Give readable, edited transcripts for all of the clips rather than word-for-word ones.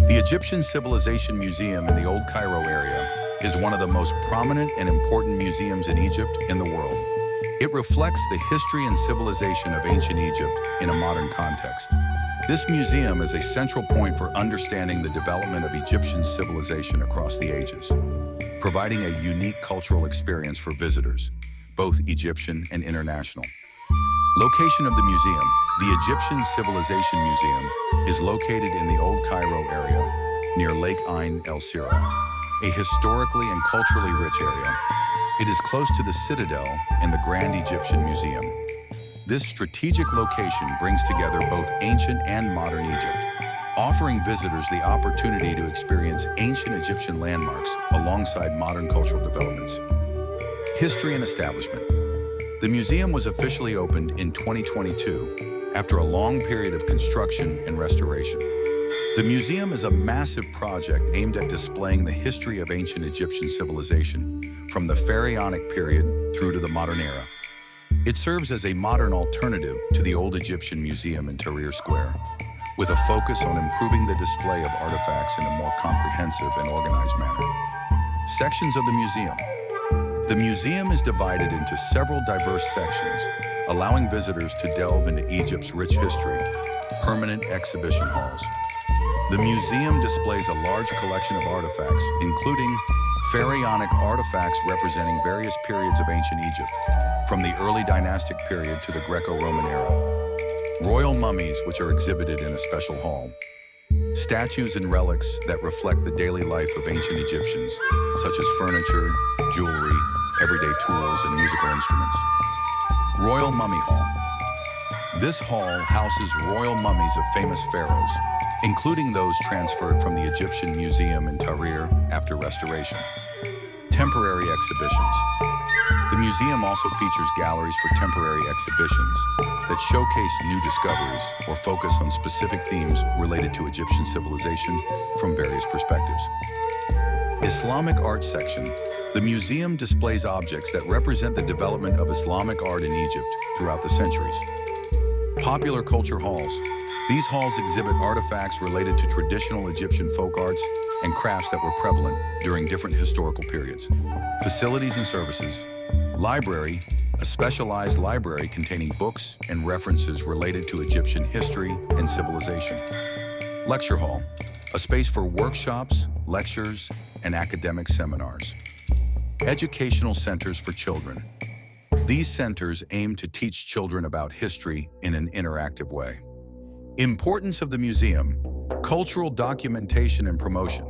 The Egyptian Civilization Museum in the Old Cairo area is one of the most prominent and important museums in Egypt and the world. It reflects the history and civilization of ancient Egypt in a modern context. This museum is a central point for understanding the development of Egyptian civilization across the ages, providing a unique cultural experience for visitors, both Egyptian and international. Location of the museum. The Egyptian Civilization Museum is located in the Old Cairo area near Lake Ain El Sira, a historically and culturally rich area. It is close to the Citadel and the Grand Egyptian Museum. This strategic location brings together both ancient and modern Egypt, offering visitors the opportunity to experience ancient Egyptian landmarks alongside modern cultural developments. History and establishment. The museum was officially opened in 2022 after a long period of construction and restoration. The museum is a massive project aimed at displaying the history of ancient Egyptian civilization from the Pharaonic period through to the modern era. It serves as a modern alternative to the old Egyptian Museum in Tahrir Square, with a focus on improving the display of artifacts in a more comprehensive and organized manner. Sections of the museum. The museum is divided into several diverse sections, allowing visitors to delve into Egypt's rich history. Permanent exhibition halls. The museum displays a large collection of artifacts, including pharaonic artifacts representing various periods of ancient Egypt, from the early dynastic period to the Greco-Roman era. Royal mummies, which are exhibited in a special hall. Statues and relics that reflect the daily life of ancient Egyptians, such as furniture, jewelry, everyday tools, and musical instruments. Royal Mummy Hall. This hall houses royal mummies of famous pharaohs, including those transferred from the Egyptian Museum in Tahrir after restoration. Temporary exhibitions. The museum also features galleries for temporary exhibitions that showcase new discoveries or focus on specific themes related to Egyptian civilization from various perspectives. Islamic art section. The museum displays objects that represent the development of Islamic art in Egypt throughout the centuries. Popular culture halls. These halls exhibit artifacts related to traditional Egyptian folk arts and crafts that were prevalent during different historical periods. Facilities and services. Library, a specialized library containing books and references related to Egyptian history and civilization. Lecture hall, a space for workshops, lectures, and academic seminars. Educational centers for children. These centers aim to teach children about history in an interactive way. Importance of the museum, cultural documentation and promotion.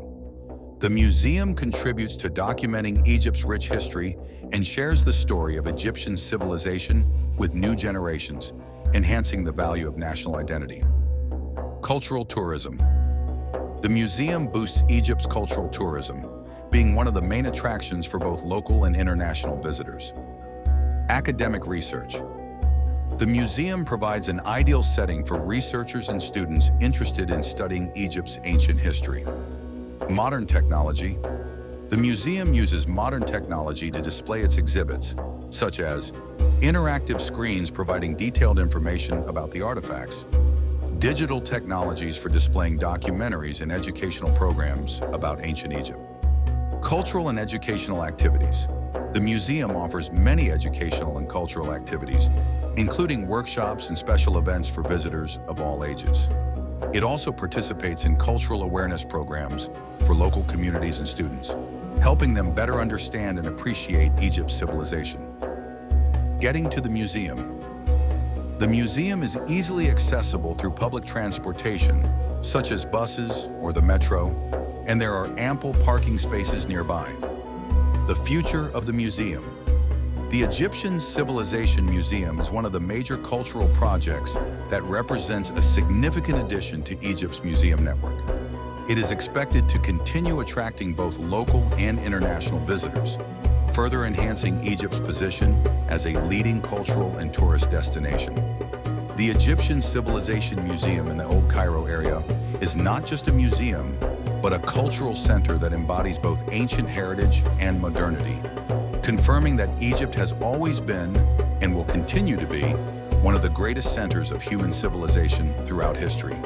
The museum contributes to documenting Egypt's rich history and shares the story of Egyptian civilization with new generations, enhancing the value of national identity. Cultural tourism. The museum boosts Egypt's cultural tourism, being one of the main attractions for both local and international visitors. Academic research. The museum provides an ideal setting for researchers and students interested in studying Egypt's ancient history. Modern technology. The museum uses modern technology to display its exhibits, such as interactive screens providing detailed information about the artifacts, digital technologies for displaying documentaries and educational programs about ancient Egypt. Cultural and educational activities. The museum offers many educational and cultural activities, including workshops and special events for visitors of all ages. It also participates in cultural awareness programs for local communities and students, helping them better understand and appreciate Egypt's civilization. Getting to the museum. The museum is easily accessible through public transportation, such as buses or the metro, and there are ample parking spaces nearby. The future of the museum. The Egyptian Civilization Museum is one of the major cultural projects that represents a significant addition to Egypt's museum network. It is expected to continue attracting both local and international visitors, further enhancing Egypt's position as a leading cultural and tourist destination. The Egyptian Civilization Museum in the Old Cairo area is not just a museum, but a cultural center that embodies both ancient heritage and modernity, confirming that Egypt has always been, and will continue to be, one of the greatest centers of human civilization throughout history.